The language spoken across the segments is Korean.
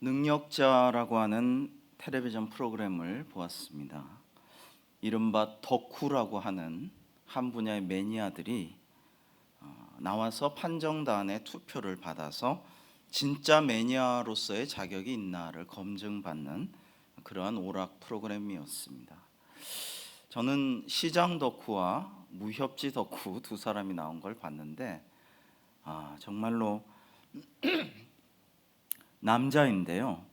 능력자라고 하는 텔레비전 프로그램을 보았습니다. 이른바 덕후라고 하는 한 분야의 매니아들이 나와서 판정단의 투표를 받아서 진짜 매니아로서의 자격이 있나를 검증받는 그러한 오락 프로그램이었습니다. 저는 시장 덕후와 무협지 덕후 두 사람이 나온 걸 봤는데 정말로 남자인데요.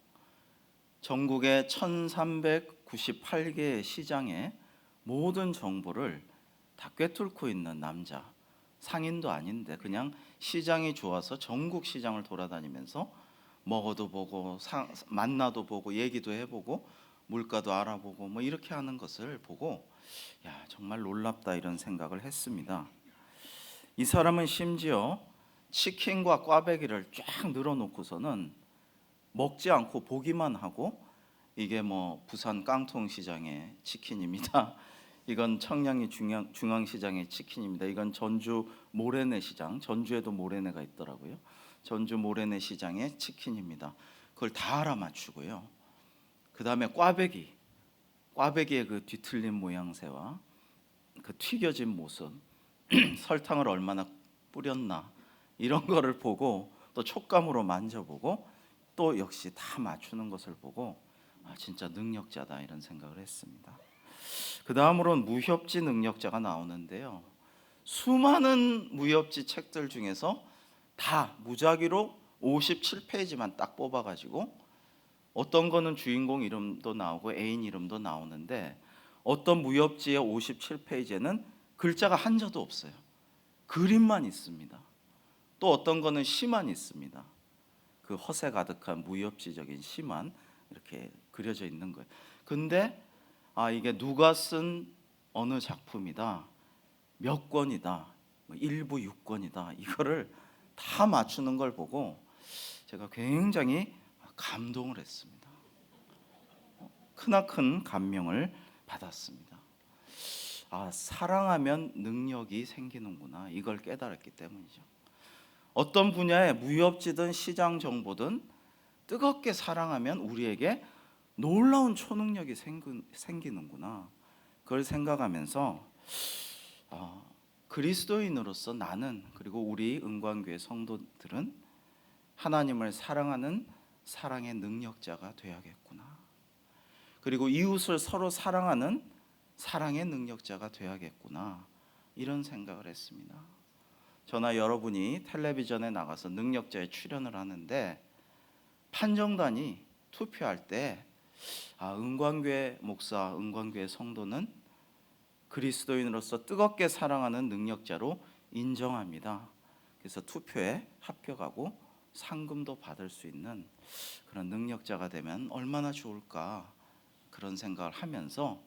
전국의 1398개의 시장의 모든 정보를 다 꿰뚫고 있는 남자. 상인도 아닌데 그냥 시장이 좋아서 전국 시장을 돌아다니면서 먹어도 보고 만나도 보고 얘기도 해보고 물가도 알아보고 뭐 이렇게 하는 것을 보고 정말 놀랍다 이런 생각을 했습니다. 이 사람은 심지어 치킨과 꽈배기를 쫙 늘어놓고서는 먹지 않고 보기만 하고 이게 뭐 부산 깡통시장의 치킨입니다. 이건 청량리 중앙시장의 치킨입니다. 이건 전주 모래내 시장, 전주에도 모래내가 있더라고요. 전주 모래내 시장의 치킨입니다. 그걸 다 알아맞추고요. 그 다음에 꽈배기의 그 뒤틀린 모양새와 그 튀겨진 모습, 설탕을 얼마나 뿌렸나 이런 거를 보고 또 촉감으로 만져보고 또 역시 다 맞추는 것을 보고 진짜 능력자다 이런 생각을 했습니다. 그 다음으로는 무협지 능력자가 나오는데요. 수많은 무협지 책들 중에서 다 무작위로 57페이지만 딱 뽑아가지고 어떤 거는 주인공 이름도 나오고 애인 이름도 나오는데 어떤 무협지의 57페이지에는 글자가 한자도 없어요. 그림만 있습니다. 또 어떤 거는 시만 있습니다. 그 허세 가득한 무협지적인 시만 이렇게 그려져 있는 거예요. 근데 이게 누가 쓴 어느 작품이다, 몇 권이다, 1부 6권이다 이거를 다 맞추는 걸 보고 제가 굉장히 감동을 했습니다. 크나큰 감명을 받았습니다. 사랑하면 능력이 생기는구나 이걸 깨달았기 때문이죠. 어떤 분야의 무협지든 시장 정보든 뜨겁게 사랑하면 우리에게 놀라운 초능력이 생기는구나 그걸 생각하면서 그리스도인으로서 나는 그리고 우리 은광교회 성도들은 하나님을 사랑하는 사랑의 능력자가 되어야겠구나. 그리고 이웃을 서로 사랑하는 사랑의 능력자가 되어야겠구나 이런 생각을 했습니다. 저나 여러분이 텔레비전에 나가서 능력자에 출연을 하는데 판정단이 투표할 때 은광교회 목사, 은광교회 성도는 그리스도인으로서 뜨겁게 사랑하는 능력자로 인정합니다. 그래서 투표에 합격하고 상금도 받을 수 있는 그런 능력자가 되면 얼마나 좋을까 그런 생각을 하면서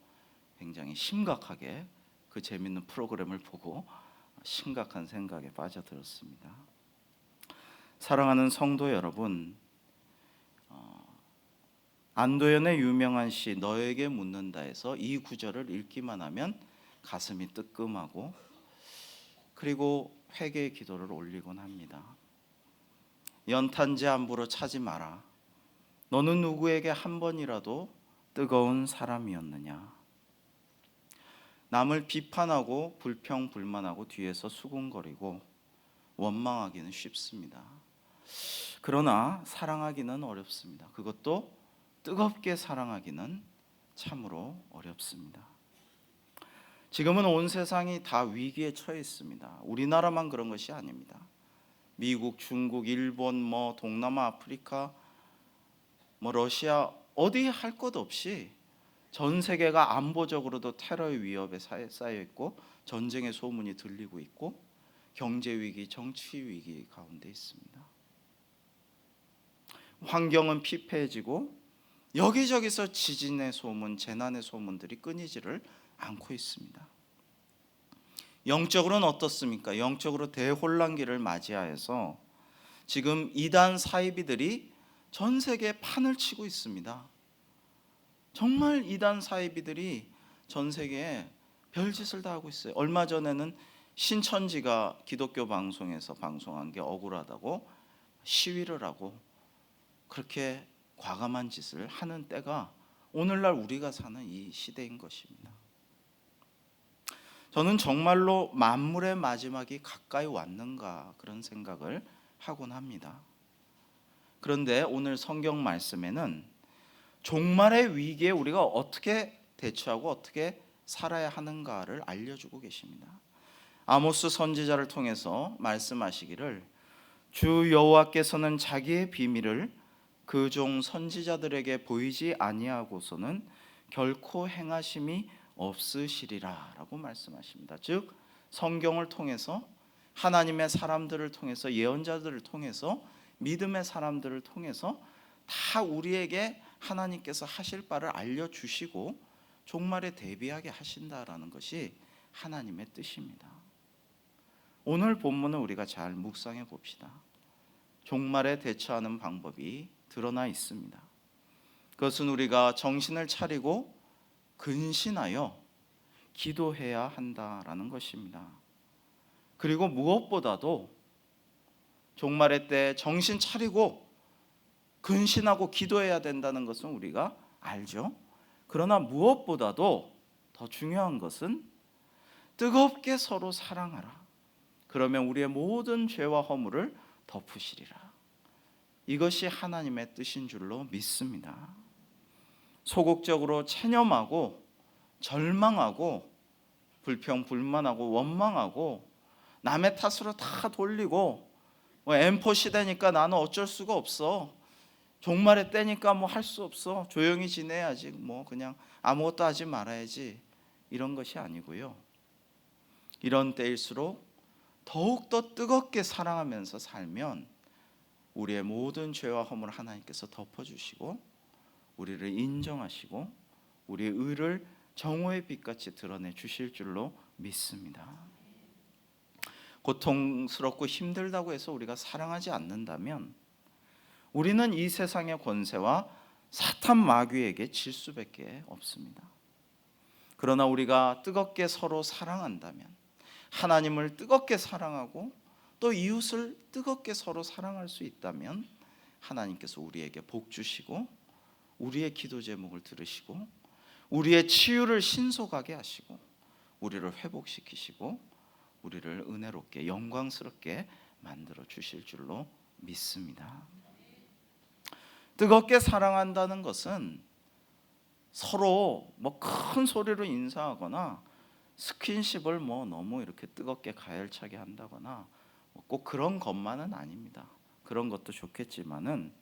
굉장히 심각하게 그 재밌는 프로그램을 보고 심각한 생각에 빠져들었습니다. 사랑하는 성도 여러분, 안도연의 유명한 시 너에게 묻는다에서 이 구절을 읽기만 하면 가슴이 뜨끔하고 그리고 회개의 기도를 올리곤 합니다. 연탄재 함부로 차지 마라. 너는 누구에게 한 번이라도 뜨거운 사람이었느냐. 남을 비판하고 불평불만하고 뒤에서 수군거리고 원망하기는 쉽습니다. 그러나 사랑하기는 어렵습니다. 그것도 뜨겁게 사랑하기는 참으로 어렵습니다. 지금은 온 세상이 다 위기에 처해 있습니다. 우리나라만 그런 것이 아닙니다. 미국, 중국, 일본, 동남아, 아프리카, 러시아 어디 할 것 없이 전 세계가 안보적으로도 테러의 위협에 쌓여 있고 전쟁의 소문이 들리고 있고 경제 위기, 정치 위기 가운데 있습니다. 환경은 피폐해지고 여기저기서 지진의 소문, 재난의 소문들이 끊이지를 않고 있습니다. 영적으로는 어떻습니까? 영적으로 대혼란기를 맞이하여서 지금 이단 사이비들이 전 세계에 판을 치고 있습니다. 정말 이단 사이비들이 전 세계에 별짓을 다 하고 있어요. 얼마 전에는 신천지가 기독교 방송에서 방송한 게 억울하다고 시위를 하고 그렇게 과감한 짓을 하는 때가 오늘날 우리가 사는 이 시대인 것입니다. 저는 정말로 만물의 마지막이 가까이 왔는가 그런 생각을 하곤 합니다. 그런데 오늘 성경 말씀에는 종말의 위기에 우리가 어떻게 대처하고 어떻게 살아야 하는가를 알려주고 계십니다. 아모스 선지자를 통해서 말씀하시기를 주 여호와께서는 자기의 비밀을 그 종 선지자들에게 보이지 아니하고서는 결코 행하심이 없으시리라 라고 말씀하십니다. 즉 성경을 통해서 하나님의 사람들을 통해서 예언자들을 통해서 믿음의 사람들을 통해서 다 우리에게 하나님께서 하실 바를 알려주시고 종말에 대비하게 하신다라는 것이 하나님의 뜻입니다. 오늘 본문을 우리가 잘 묵상해 봅시다. 종말에 대처하는 방법이 드러나 있습니다. 그것은 우리가 정신을 차리고 근신하여 기도해야 한다라는 것입니다. 그리고 무엇보다도 종말의 때 정신 차리고 근신하고 기도해야 된다는 것은 우리가 알죠. 그러나 무엇보다도 더 중요한 것은 뜨겁게 서로 사랑하라. 그러면 우리의 모든 죄와 허물을 덮으시리라. 이것이 하나님의 뜻인 줄로 믿습니다. 소극적으로 체념하고 절망하고 불평불만하고 원망하고 남의 탓으로 다 돌리고 M4 시대니까 나는 어쩔 수가 없어. 종말의 때니까 뭐 할 수 없어. 조용히 지내야지. 뭐 그냥 아무것도 하지 말아야지. 이런 것이 아니고요. 이런 때일수록 더욱더 뜨겁게 사랑하면서 살면 우리의 모든 죄와 허물을 하나님께서 덮어주시고 우리를 인정하시고 우리의 의를 정오의 빛같이 드러내 주실 줄로 믿습니다. 고통스럽고 힘들다고 해서 우리가 사랑하지 않는다면 우리는 이 세상의 권세와 사탄 마귀에게 질 수밖에 없습니다. 그러나 우리가 뜨겁게 서로 사랑한다면 하나님을 뜨겁게 사랑하고 또 이웃을 뜨겁게 서로 사랑할 수 있다면 하나님께서 우리에게 복 주시고 우리의 기도 제목을 들으시고 우리의 치유를 신속하게 하시고 우리를 회복시키시고 우리를 은혜롭게 영광스럽게 만들어 주실 줄로 믿습니다. 뜨겁게 사랑한다는 것은 서로 뭐 큰 소리로 인사하거나 스킨십을 뭐 너무 이렇게 뜨겁게 가열차게 한다거나 꼭 그런 것만은 아닙니다. 그런 것도 좋겠지만은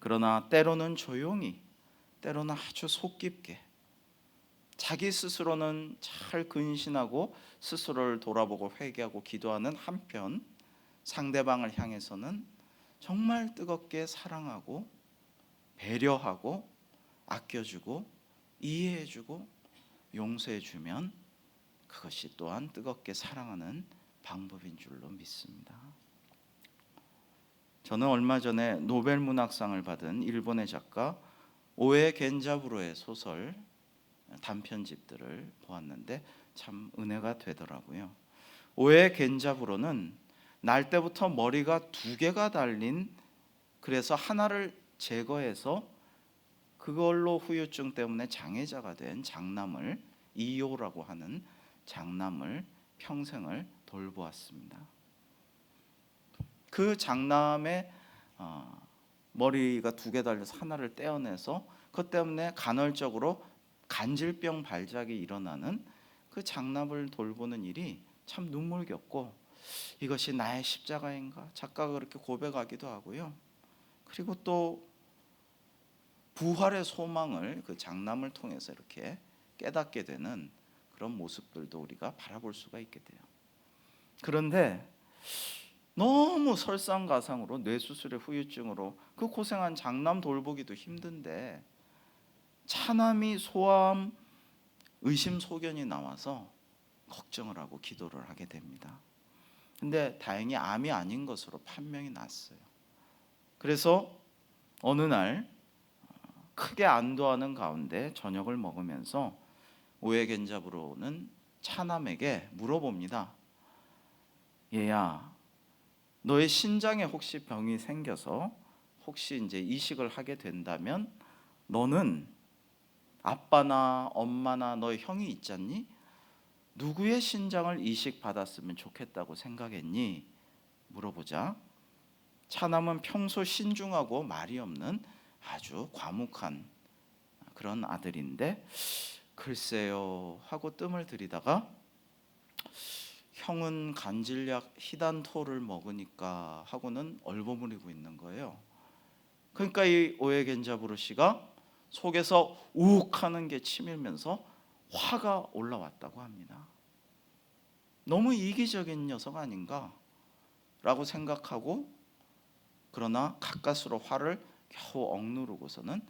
그러나 때로는 조용히 때로는 아주 속 깊게 자기 스스로는 잘 근신하고 스스로를 돌아보고 회개하고 기도하는 한편 상대방을 향해서는 정말 뜨겁게 사랑하고 배려하고 아껴주고 이해해주고 용서해주면 그것이 또한 뜨겁게 사랑하는 방법인 줄로 믿습니다. 저는 얼마 전에 노벨 문학상을 받은 일본의 작가 오에 겐자부로의 소설 단편집들을 보았는데 참 은혜가 되더라고요. 오에 겐자부로는 날 때부터 머리가 2개가 달린 그래서 하나를 제거해서 그걸로 후유증 때문에 장애자가 된 장남을 이요라고 하는 장남을 평생을 돌보았습니다. 그 장남의 머리가 2개 달려서 하나를 떼어내서 그것 때문에 간헐적으로 간질병 발작이 일어나는 그 장남을 돌보는 일이 참 눈물겹고 이것이 나의 십자가인가 작가가 그렇게 고백하기도 하고요. 그리고 또 부활의 소망을 그 장남을 통해서 이렇게 깨닫게 되는 그런 모습들도 우리가 바라볼 수가 있게 돼요. 그런데 너무 설상가상으로 뇌수술의 후유증으로 그 고생한 장남 돌보기도 힘든데 차남이 소암 의심소견이 나와서 걱정을 하고 기도를 하게 됩니다. 근데 다행히 암이 아닌 것으로 판명이 났어요. 그래서 어느 날 크게 안도하는 가운데 저녁을 먹으면서 오에겐자부로는 차남에게 물어봅니다. 얘야, 너의 신장에 혹시 병이 생겨서 혹시 이제 이식을 하게 된다면 너는 아빠나 엄마나 너의 형이 있잖니? 누구의 신장을 이식받았으면 좋겠다고 생각했니? 물어보자. 차남은 평소 신중하고 말이 없는 아주 과묵한 그런 아들인데 글쎄요 하고 뜸을 들이다가 형은 간질약 히단토를 먹으니까 하고는 얼버무리고 있는 거예요. 그러니까 이 오에겐자부르 씨가 속에서 우욱하는 게 치밀면서 화가 올라왔다고 합니다. 너무 이기적인 녀석 아닌가 라고 생각하고, 그러나 가까스로 화를 겨우 억누르고서는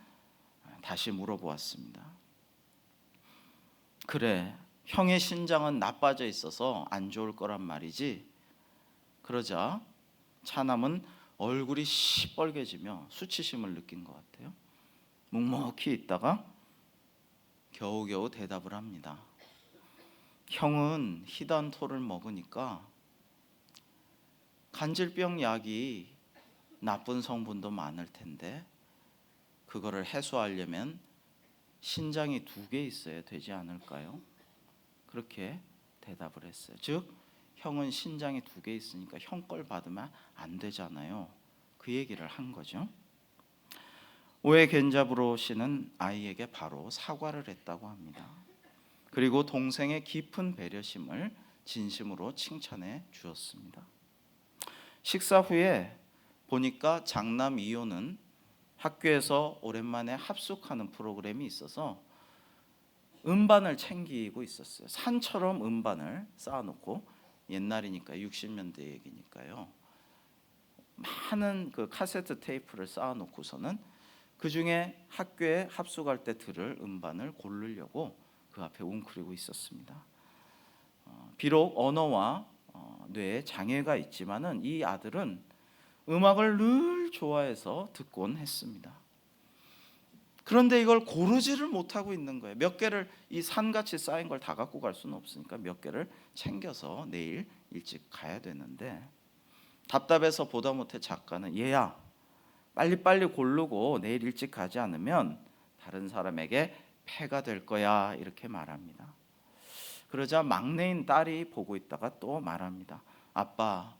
다시 물어보았습니다. 그래, 형의 신장은 나빠져 있어서 안 좋을 거란 말이지? 그러자 차남은 얼굴이 시뻘개지며 수치심을 느낀 것 같아요. 묵묵히 있다가 겨우겨우 대답을 합니다. 형은 히단토를 먹으니까 간질병 약이 나쁜 성분도 많을 텐데 그거를 해소하려면 신장이 2개 있어야 되지 않을까요? 그렇게 대답을 했어요. 즉 형은 신장이 2개 있으니까 형 걸 받으면 안 되잖아요. 그 얘기를 한 거죠. 오에 겐자부로 씨는 아이에게 바로 사과를 했다고 합니다. 그리고 동생의 깊은 배려심을 진심으로 칭찬해 주었습니다. 식사 후에 보니까 장남 이호는 학교에서 오랜만에 합숙하는 프로그램이 있어서 음반을 챙기고 있었어요. 산처럼 음반을 쌓아놓고, 옛날이니까 60년대 얘기니까요. 많은 그 카세트 테이프를 쌓아놓고서는 그 중에 학교에 합숙할 때 들을 음반을 고르려고 그 앞에 웅크리고 있었습니다. 비록 언어와 뇌에 장애가 있지만은 이 아들은 음악을 늘 좋아해서 듣곤 했습니다. 그런데 이걸 고르지를 못하고 있는 거예요. 몇 개를, 이 산같이 쌓인 걸 다 갖고 갈 수는 없으니까 몇 개를 챙겨서 내일 일찍 가야 되는데, 답답해서 보다 못해 작가는 얘야 빨리빨리 고르고 내일 일찍 가지 않으면 다른 사람에게 폐가 될 거야 이렇게 말합니다. 그러자 막내인 딸이 보고 있다가 또 말합니다. 아빠,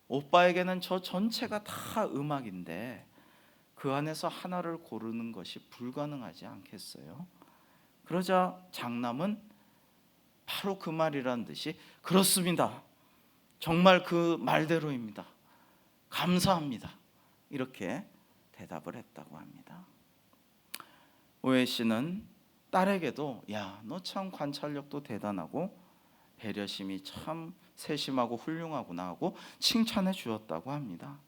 오빠에게는 저 전체가 다 음악인데 그 안에서 하나를 고르는 것이 불가능하지 않겠어요? 그러자 장남은 바로 그 말이란 듯이 그렇습니다. 정말 그 말대로입니다. 감사합니다. 이렇게 대답을 했다고 합니다. 오해 씨는 딸에게도 야, 너 참 관찰력도 대단하고 배려심이 참 세심하고 훌륭하구나 하고 칭찬해 주었다고 합니다.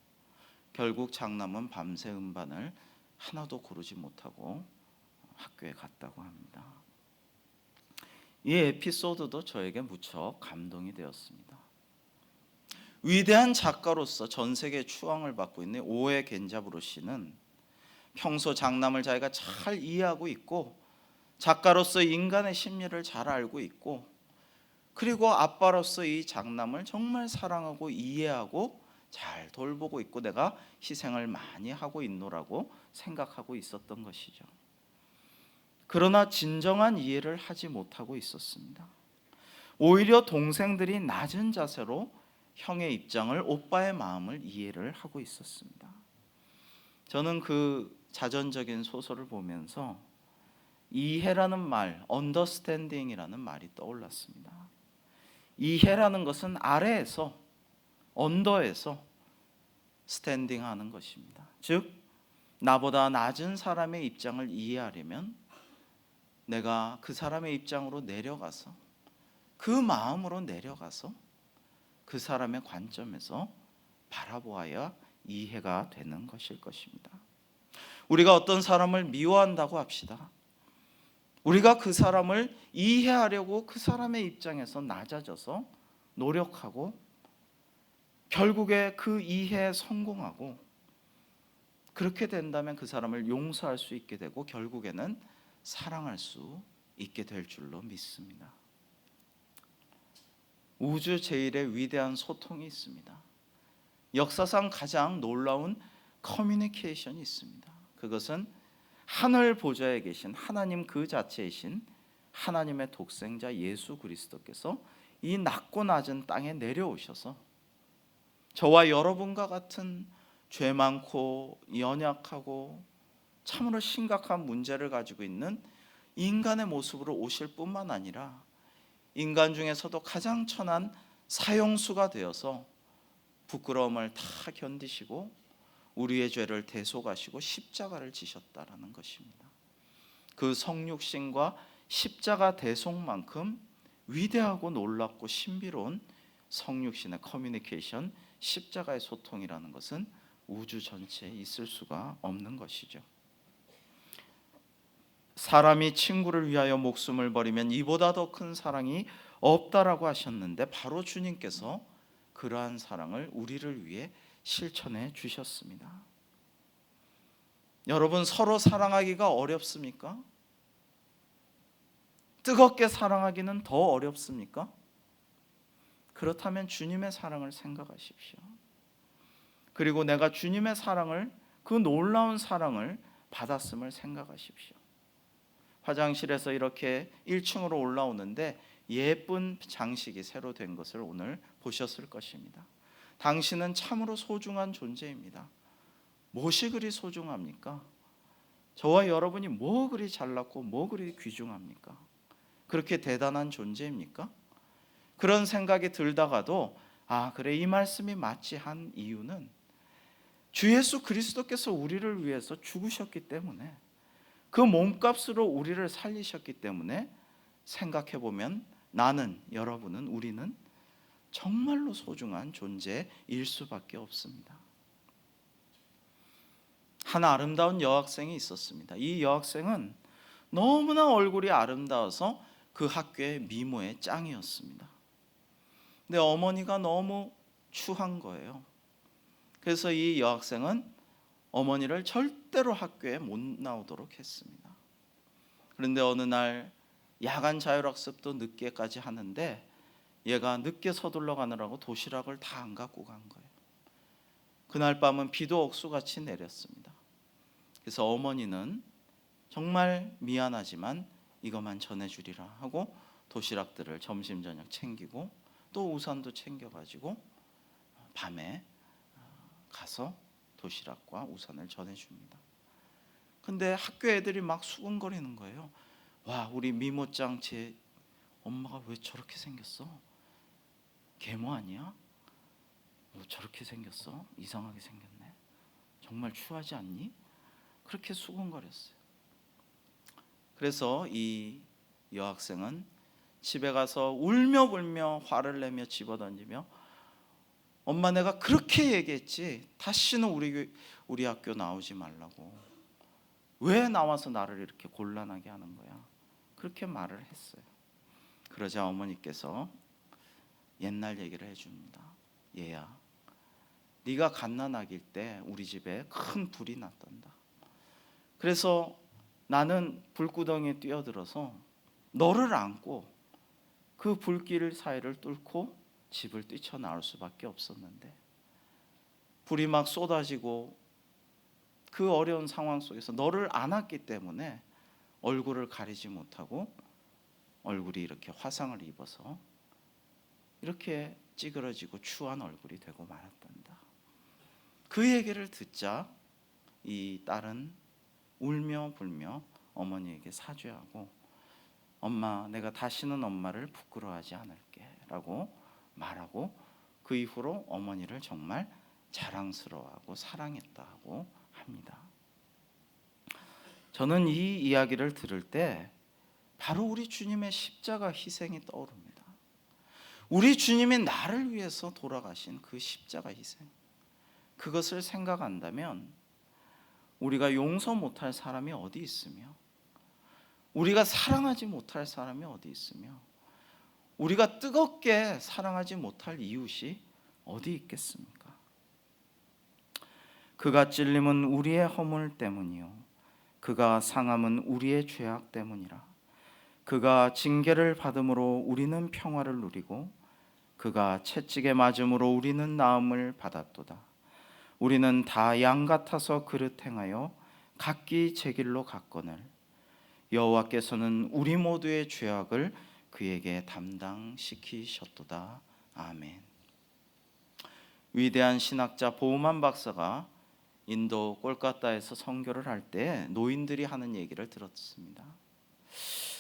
결국 장남은 밤새 음반을 하나도 고르지 못하고 학교에 갔다고 합니다. 이 에피소드도 저에게 무척 감동이 되었습니다. 위대한 작가로서 전 세계의 추앙을 받고 있는 오에 겐자부로 씨는 평소 장남을 자기가 잘 이해하고 있고, 작가로서 인간의 심리를 잘 알고 있고, 그리고 아빠로서 이 장남을 정말 사랑하고 이해하고 잘 돌보고 있고 내가 희생을 많이 하고 있노라고 생각하고 있었던 것이죠. 그러나 진정한 이해를 하지 못하고 있었습니다. 오히려 동생들이 낮은 자세로 형의 입장을, 오빠의 마음을 이해를 하고 있었습니다. 저는 그 자전적인 소설을 보면서 이해라는 말, understanding이라는 말이 떠올랐습니다. 이해라는 것은 아래에서, 언더에서 스탠딩하는 것입니다. 즉 나보다 낮은 사람의 입장을 이해하려면 내가 그 사람의 입장으로 내려가서, 그 마음으로 내려가서 그 사람의 관점에서 바라보아야 이해가 되는 것일 것입니다. 우리가 어떤 사람을 미워한다고 합시다. 우리가 그 사람을 이해하려고 그 사람의 입장에서 낮아져서 노력하고 결국에 그 이해에 성공하고, 그렇게 된다면 그 사람을 용서할 수 있게 되고 결국에는 사랑할 수 있게 될 줄로 믿습니다. 우주 제일의 위대한 소통이 있습니다. 역사상 가장 놀라운 커뮤니케이션이 있습니다. 그것은 하늘 보좌에 계신 하나님 그 자체이신 하나님의 독생자 예수 그리스도께서 이 낮고 낮은 땅에 내려오셔서 저와 여러분과 같은 죄 많고 연약하고 참으로 심각한 문제를 가지고 있는 인간의 모습으로 오실 뿐만 아니라 인간 중에서도 가장 천한 사형수가 되어서 부끄러움을 다 견디시고 우리의 죄를 대속하시고 십자가를 지셨다라는 것입니다. 그 성육신과 십자가 대속만큼 위대하고 놀랍고 신비로운 성육신의 커뮤니케이션, 십자가의 소통이라는 것은 우주 전체에 있을 수가 없는 것이죠. 사람이 친구를 위하여 목숨을 버리면 이보다 더 큰 사랑이 없다라고 하셨는데 바로 주님께서 그러한 사랑을 우리를 위해 실천해 주셨습니다. 여러분, 서로 사랑하기가 어렵습니까? 뜨겁게 사랑하기는 더 어렵습니까? 그렇다면 주님의 사랑을 생각하십시오. 그리고 내가 주님의 사랑을, 그 놀라운 사랑을 받았음을 생각하십시오. 화장실에서 이렇게 1층으로 올라오는데 예쁜 장식이 새로 된 것을 오늘 보셨을 것입니다. 당신은 참으로 소중한 존재입니다. 무엇이 그리 소중합니까? 저와 여러분이 뭐 그리 잘났고 뭐 그리 귀중합니까? 그렇게 대단한 존재입니까? 그런 생각이 들다가도 그래, 이 말씀이 맞지 한 이유는 주 예수 그리스도께서 우리를 위해서 죽으셨기 때문에, 그 몸값으로 우리를 살리셨기 때문에 생각해 보면 나는, 여러분은, 우리는 정말로 소중한 존재일 수밖에 없습니다. 한 아름다운 여학생이 있었습니다. 이 여학생은 너무나 얼굴이 아름다워서 그 학교의 미모의 짱이었습니다. 근데 어머니가 너무 추한 거예요. 그래서 이 여학생은 어머니를 절대로 학교에 못 나오도록 했습니다. 그런데 어느 날 야간 자율학습도 늦게까지 하는데 얘가 늦게 서둘러 가느라고 도시락을 다 안 갖고 간 거예요. 그날 밤은 비도 억수같이 내렸습니다. 그래서 어머니는 정말 미안하지만 이것만 전해주리라 하고 도시락들을 점심 저녁 챙기고 또 우산도 챙겨가지고 밤에 가서 도시락과 우산을 전해줍니다. 근데 학교 애들이 막 수군거리는 거예요. 와, 우리 미모짱 제 엄마가 왜 저렇게 생겼어? 계모 아니야? 저렇게 생겼어? 이상하게 생겼네. 정말 추하지 않니? 그렇게 수군거렸어요. 그래서 이 여학생은 집에 가서 울며 불며 화를 내며 집어던지며, 엄마, 내가 그렇게 얘기했지, 다시는 우리 학교 나오지 말라고. 왜 나와서 나를 이렇게 곤란하게 하는 거야? 그렇게 말을 했어요. 그러자 어머니께서 옛날 얘기를 해줍니다. 얘야, 네가 갓난아기일 때 우리 집에 큰 불이 났단다. 그래서 나는 불구덩이에 뛰어들어서 너를 안고 그 불길 사이를 뚫고 집을 뛰쳐나올 수밖에 없었는데, 불이 막 쏟아지고 그 어려운 상황 속에서 너를 안았기 때문에 얼굴을 가리지 못하고 얼굴이 이렇게 화상을 입어서 이렇게 찌그러지고 추한 얼굴이 되고 말았단다. 그 얘기를 듣자 이 딸은 울며 불며 어머니에게 사죄하고, 엄마, 내가 다시는 엄마를 부끄러워하지 않을게 라고 말하고, 그 이후로 어머니를 정말 자랑스러워하고 사랑했다고 합니다. 저는 이 이야기를 들을 때 바로 우리 주님의 십자가 희생이 떠오릅니다. 우리 주님이 나를 위해서 돌아가신 그 십자가 희생, 그것을 생각한다면 우리가 용서 못할 사람이 어디 있으며, 우리가 사랑하지 못할 사람이 어디 있으며, 우리가 뜨겁게 사랑하지 못할 이웃이 어디 있겠습니까? 그가 찔림은 우리의 허물 때문이요, 그가 상함은 우리의 죄악 때문이라. 그가 징계를 받음으로 우리는 평화를 누리고 그가 채찍에 맞음으로 우리는 나음을 받았도다. 우리는 다 양 같아서 그릇 행하여 각기 제 길로 갔거늘 여호와께서는 우리 모두의 죄악을 그에게 담당시키셨도다. 아멘. 위대한 신학자 보우만 박사가 인도 콜카타에서 선교를 할 때 노인들이 하는 얘기를 들었습니다.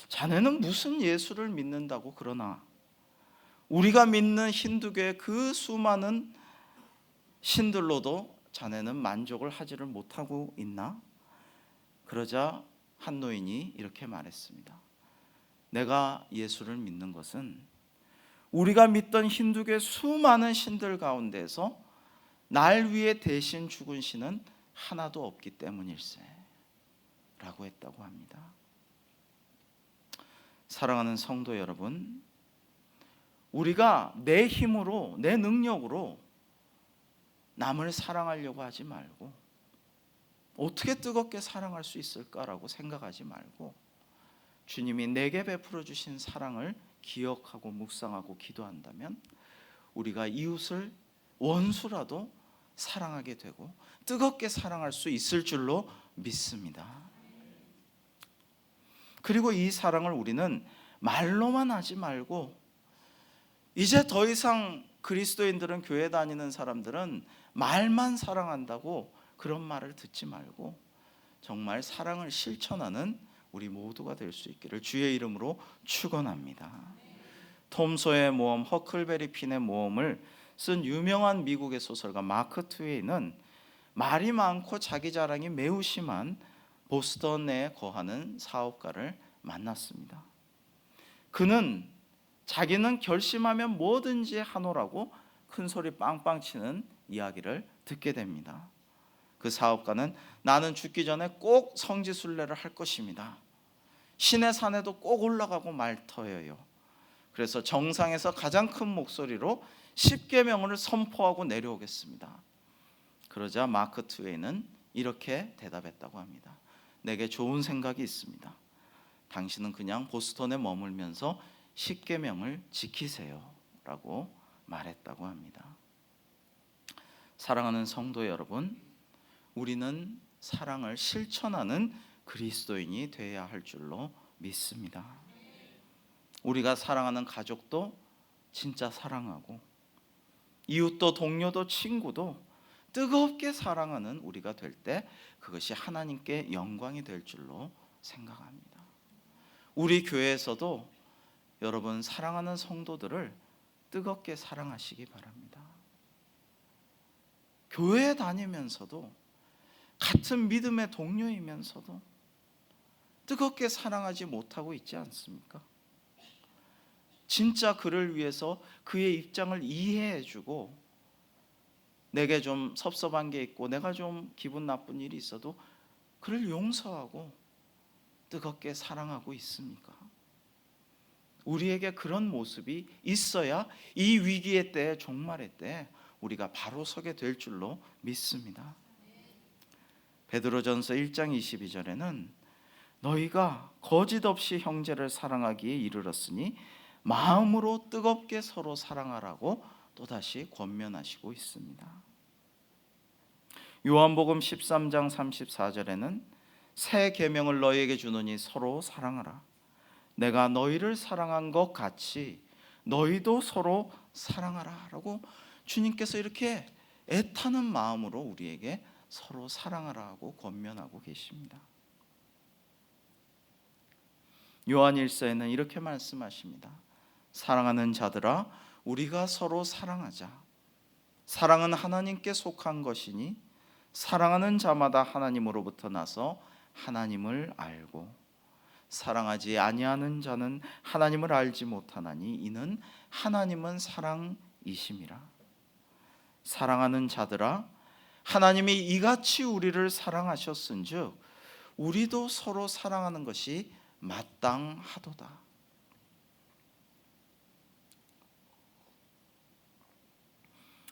자네는 무슨 예수를 믿는다고 그러나 우리가 믿는 힌두교의 그 수많은 신들로도 자네는 만족을 하지를 못하고 있나? 그러자 한 노인이 이렇게 말했습니다. 내가 예수를 믿는 것은 우리가 믿던 힌두교의 수많은 신들 가운데서 날 위해 대신 죽은 신은 하나도 없기 때문일세 라고 했다고 합니다. 사랑하는 성도 여러분, 우리가 내 힘으로 내 능력으로 남을 사랑하려고 하지 말고 어떻게 뜨겁게 사랑할 수 있을까라고 생각하지 말고 주님이 내게 베풀어 주신 사랑을 기억하고 묵상하고 기도한다면 우리가 이웃을 원수라도 사랑하게 되고 뜨겁게 사랑할 수 있을 줄로 믿습니다. 그리고 이 사랑을 우리는 말로만 하지 말고 이제 더 이상 그리스도인들은 교회 다니는 사람들은 말만 사랑한다고 그런 말을 듣지 말고 정말 사랑을 실천하는 우리 모두가 될 수 있기를 주의 이름으로 축원합니다. 톰 소의 모험, 허클베리 핀의 모험을 쓴 유명한 미국의 소설가 마크 트웨이는 말이 많고 자기 자랑이 매우 심한 보스턴에 거하는 사업가를 만났습니다. 그는 자기는 결심하면 뭐든지 하노라고 큰 소리 빵빵 치는 이야기를 듣게 됩니다. 그 사업가는 나는 죽기 전에 꼭 성지순례를 할 것입니다. 신의 산에도 꼭 올라가고 말 터여요. 그래서 정상에서 가장 큰 목소리로 10계명을 선포하고 내려오겠습니다. 그러자 마크 트웨이는 이렇게 대답했다고 합니다. 내게 좋은 생각이 있습니다. 당신은 그냥 보스턴에 머물면서 10계명을 지키세요 라고 말했다고 합니다. 사랑하는 성도 여러분, 우리는 사랑을 실천하는 그리스도인이 되어야 할 줄로 믿습니다. 우리가 사랑하는 가족도 진짜 사랑하고 이웃도 동료도 친구도 뜨겁게 사랑하는 우리가 될 때 그것이 하나님께 영광이 될 줄로 생각합니다. 우리 교회에서도 여러분 사랑하는 성도들을 뜨겁게 사랑하시기 바랍니다. 교회 다니면서도 같은 믿음의 동료이면서도 뜨겁게 사랑하지 못하고 있지 않습니까? 진짜 그를 위해서 그의 입장을 이해해주고 내게 좀 섭섭한 게 있고 내가 좀 기분 나쁜 일이 있어도 그를 용서하고 뜨겁게 사랑하고 있습니까? 우리에게 그런 모습이 있어야 이 위기의 때, 종말의 때 우리가 바로 서게 될 줄로 믿습니다. 베드로전서 1장 22절에는 너희가 거짓 없이 형제를 사랑하기에 이르렀으니 마음으로 뜨겁게 서로 사랑하라고 또다시 권면하시고 있습니다. 요한복음 13장 34절에는 새 계명을 너희에게 주노니 서로 사랑하라. 내가 너희를 사랑한 것 같이 너희도 서로 사랑하라 라고 주님께서 이렇게 애타는 마음으로 우리에게 서로 사랑하라고 권면하고 계십니다. 요한 1서에는 이렇게 말씀하십니다. 사랑하는 자들아 우리가 서로 사랑하자. 사랑은 하나님께 속한 것이니 사랑하는 자마다 하나님으로부터 나서 하나님을 알고 사랑하지 아니하는 자는 하나님을 알지 못하나니 이는 하나님은 사랑이심이라. 사랑하는 자들아 하나님이 이같이 우리를 사랑하셨은즉 우리도 서로 사랑하는 것이 마땅하도다.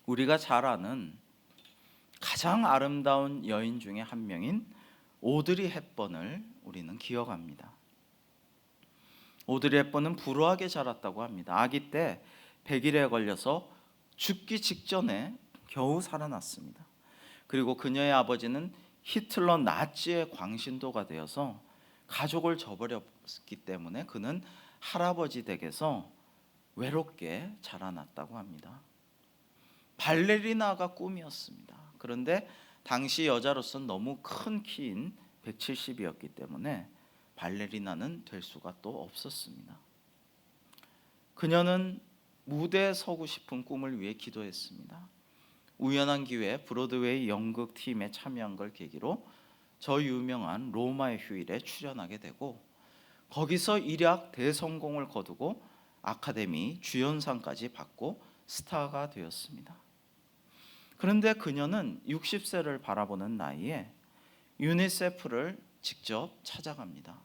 우리가 잘 아는 가장 아름다운 여인 중에 한 명인 오드리 헵번을 우리는 기억합니다. 오드리 헵번은 불우하게 자랐다고 합니다. 아기 때 백일에 걸려서 죽기 직전에 겨우 살아났습니다. 그리고 그녀의 아버지는 히틀러 나치의 광신도가 되어서 가족을 저버렸기 때문에 그는 할아버지 댁에서 외롭게 자라났다고 합니다. 발레리나가 꿈이었습니다. 그런데 당시 여자로서는 너무 큰 키인 170이었기 때문에 발레리나는 될 수가 또 없었습니다. 그녀는 무대에 서고 싶은 꿈을 위해 기도했습니다. 우연한 기회에 브로드웨이 연극 팀에 참여한 걸 계기로 저 유명한 로마의 휴일에 출연하게 되고 거기서 일약 대성공을 거두고 아카데미 주연상까지 받고 스타가 되었습니다. 그런데 그녀는 60세를 바라보는 나이에 유니세프를 직접 찾아갑니다.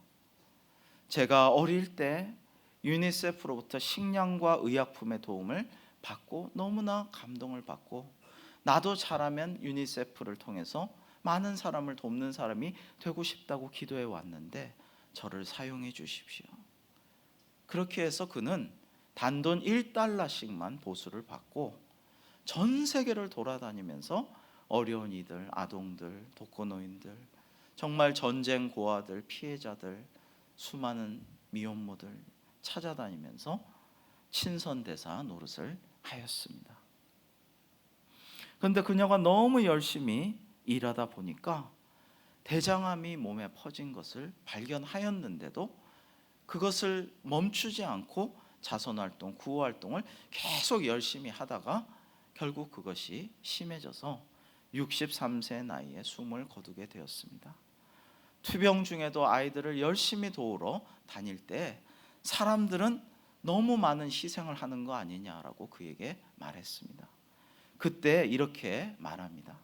제가 어릴 때 유니세프로부터 식량과 의약품의 도움을 받고 너무나 감동을 받고 나도 자라면 유니세프를 통해서 많은 사람을 돕는 사람이 되고 싶다고 기도해 왔는데 저를 사용해 주십시오. 그렇게 해서 그는 단돈 1달러씩만 보수를 받고 전 세계를 돌아다니면서 어려운 이들, 아동들, 독거노인들, 정말 전쟁 고아들, 피해자들, 수많은 미혼모들 찾아다니면서 친선대사 노릇을 하였습니다. 그런데 그녀가 너무 열심히 일하다 보니까 대장암이 몸에 퍼진 것을 발견하였는데도 그것을 멈추지 않고 자선활동, 구호활동을 계속 열심히 하다가 결국 그것이 심해져서 63세 나이에 숨을 거두게 되었습니다. 투병 중에도 아이들을 열심히 도우러 다닐 때 사람들은 너무 많은 희생을 하는 거 아니냐라고 그에게 말했습니다. 그때 이렇게 말합니다.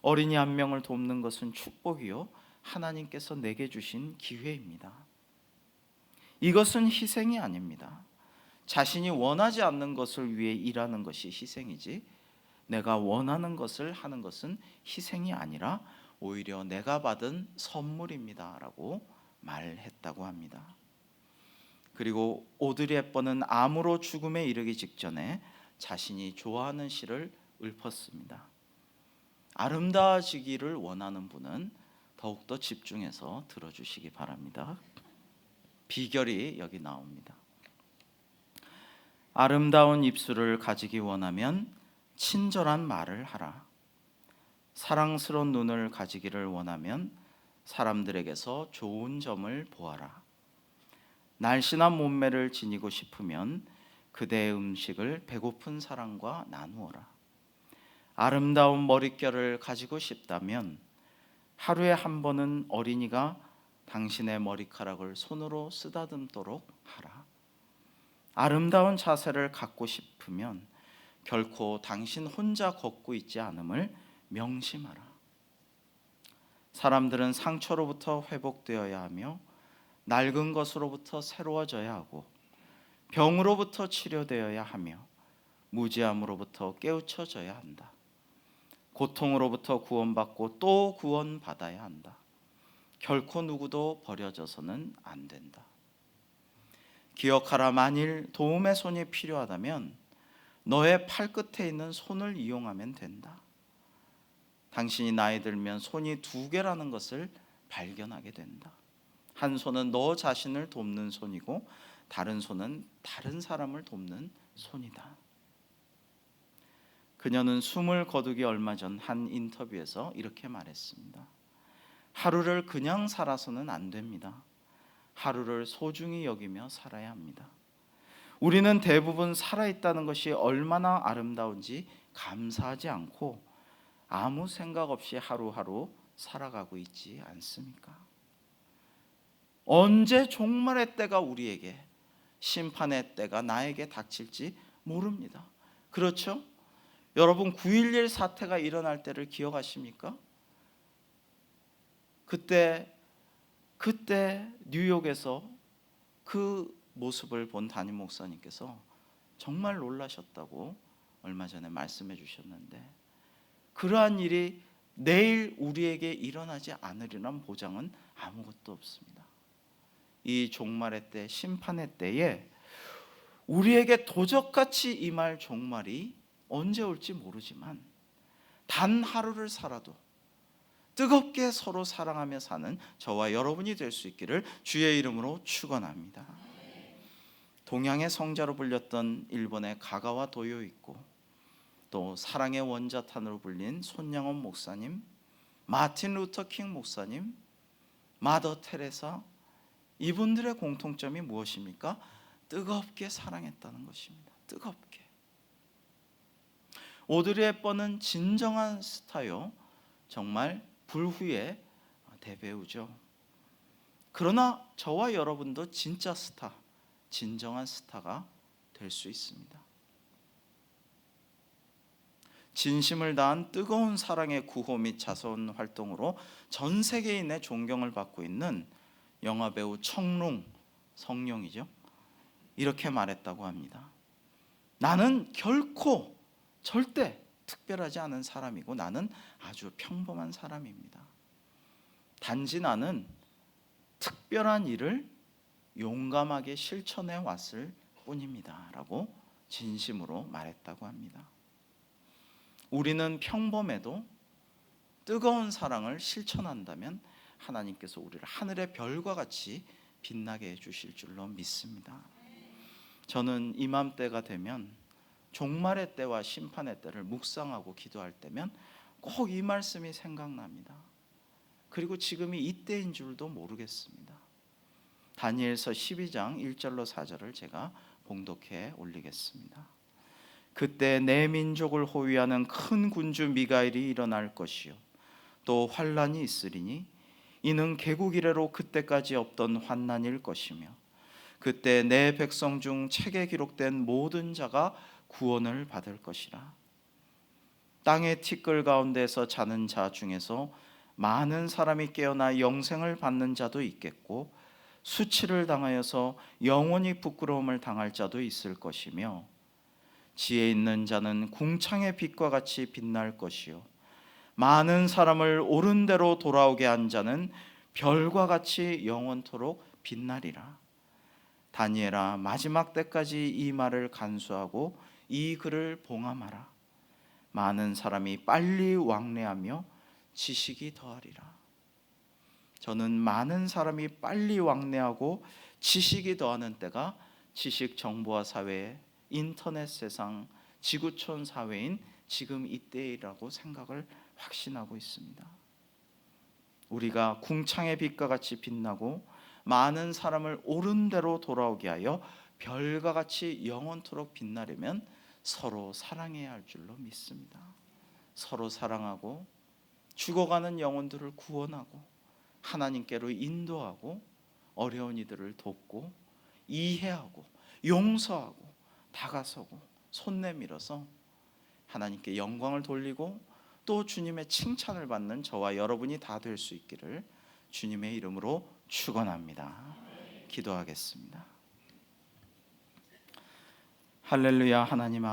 어린이 한 명을 돕는 것은 축복이요 하나님께서 내게 주신 기회입니다. 이것은 희생이 아닙니다. 자신이 원하지 않는 것을 위해 일하는 것이 희생이지 내가 원하는 것을 하는 것은 희생이 아니라 오히려 내가 받은 선물입니다 라고 말했다고 합니다. 그리고 오드리 헵번은 암으로 죽음에 이르기 직전에 자신이 좋아하는 시를 읊었습니다. 아름다워지기를 원하는 분은 더욱더 집중해서 들어주시기 바랍니다. 비결이 여기 나옵니다. 아름다운 입술을 가지기 원하면 친절한 말을 하라. 사랑스러운 눈을 가지기를 원하면 사람들에게서 좋은 점을 보아라. 날씬한 몸매를 지니고 싶으면 그대의 음식을 배고픈 사람과 나누어라. 아름다운 머릿결을 가지고 싶다면 하루에 한 번은 어린이가 당신의 머리카락을 손으로 쓰다듬도록 하라. 아름다운 자세를 갖고 싶으면 결코 당신 혼자 걷고 있지 않음을 명심하라. 사람들은 상처로부터 회복되어야 하며 낡은 것으로부터 새로워져야 하고 병으로부터 치료되어야 하며 무지함으로부터 깨우쳐져야 한다. 고통으로부터 구원받고 또 구원받아야 한다. 결코 누구도 버려져서는 안 된다. 기억하라. 만일 도움의 손이 필요하다면 너의 팔끝에 있는 손을 이용하면 된다. 당신이 나이 들면 손이 두 개라는 것을 발견하게 된다. 한 손은 너 자신을 돕는 손이고 다른 손은 다른 사람을 돕는 손이다. 그녀는 숨을 거두기 얼마 전 한 인터뷰에서 이렇게 말했습니다. 하루를 그냥 살아서는 안 됩니다. 하루를 소중히 여기며 살아야 합니다. 우리는 대부분 살아있다는 것이 얼마나 아름다운지 감사하지 않고 아무 생각 없이 하루하루 살아가고 있지 않습니까? 언제 종말의 때가 우리에게, 심판의 때가 나에게 닥칠지 모릅니다. 그렇죠? 여러분 9.11 사태가 일어날 때를 기억하십니까? 그때 뉴욕에서 그 모습을 본 담임 목사님께서 정말 놀라셨다고 얼마 전에 말씀해 주셨는데, 그러한 일이 내일 우리에게 일어나지 않으리란 보장은 아무것도 없습니다. 이 종말의 때, 심판의 때에 우리에게 도적같이 임할 종말이 언제 올지 모르지만 단 하루를 살아도 뜨겁게 서로 사랑하며 사는 저와 여러분이 될 수 있기를 주의 이름으로 축원합니다. 동양의 성자로 불렸던 일본의 가가와 도요 있고, 또 사랑의 원자탄으로 불린 손양원 목사님, 마틴 루터 킹 목사님, 마더 테레사, 이분들의 공통점이 무엇입니까? 뜨겁게 사랑했다는 것입니다. 뜨겁게. 오드리 헵번은 진정한 스타요, 정말 불후의 대배우죠. 그러나 저와 여러분도 진짜 스타, 진정한 스타가 될 수 있습니다. 진심을 다한 뜨거운 사랑의 구호 및 자선 활동으로 전 세계인의 존경을 받고 있는 영화배우 청룡, 성룡이죠, 이렇게 말했다고 합니다. 나는 결코 절대 특별하지 않은 사람이고 나는 아주 평범한 사람입니다. 단지 나는 특별한 일을 용감하게 실천해 왔을 뿐입니다 라고 진심으로 말했다고 합니다. 우리는 평범해도 뜨거운 사랑을 실천한다면 하나님께서 우리를 하늘의 별과 같이 빛나게 해주실 줄로 믿습니다. 저는 이맘때가 되면 종말의 때와 심판의 때를 묵상하고 기도할 때면 꼭 이 말씀이 생각납니다. 그리고 지금이 이때인 줄도 모르겠습니다. 다니엘서 12장 1절로 4절을 제가 봉독해 올리겠습니다. 그때 내 민족을 호위하는 큰 군주 미가엘이 일어날 것이요 또 환난이 있으리니 이는 개국 이래로 그때까지 없던 환난일 것이며 그때 내 백성 중 책에 기록된 모든 자가 구원을 받을 것이라. 땅의 티끌 가운데서 자는 자 중에서 많은 사람이 깨어나 영생을 받는 자도 있겠고 수치를 당하여서 영원히 부끄러움을 당할 자도 있을 것이며 지혜 있는 자는 궁창의 빛과 같이 빛날 것이요 많은 사람을 옳은 대로 돌아오게 한 자는 별과 같이 영원토록 빛나리라. 다니엘아, 마지막 때까지 이 말을 간수하고 이 글을 봉함하라. 많은 사람이 빨리 왕래하며 지식이 더하리라. 저는 많은 사람이 빨리 왕래하고 지식이 더하는 때가 지식 정보화 사회, 인터넷 세상, 지구촌 사회인 지금 이때이라고 생각을 확신하고 있습니다. 우리가 궁창의 빛과 같이 빛나고 많은 사람을 옳은 대로 돌아오게 하여 별과 같이 영원토록 빛나려면 서로 사랑해야 할 줄로 믿습니다. 서로 사랑하고 죽어가는 영혼들을 구원하고 하나님께로 인도하고 어려운 이들을 돕고 이해하고 용서하고 다가서고 손 내밀어서 하나님께 영광을 돌리고 또 주님의 칭찬을 받는 저와 여러분이 다 될 수 있기를 주님의 이름으로 축원합니다. 기도하겠습니다. 할렐루야. 하나님 아버지,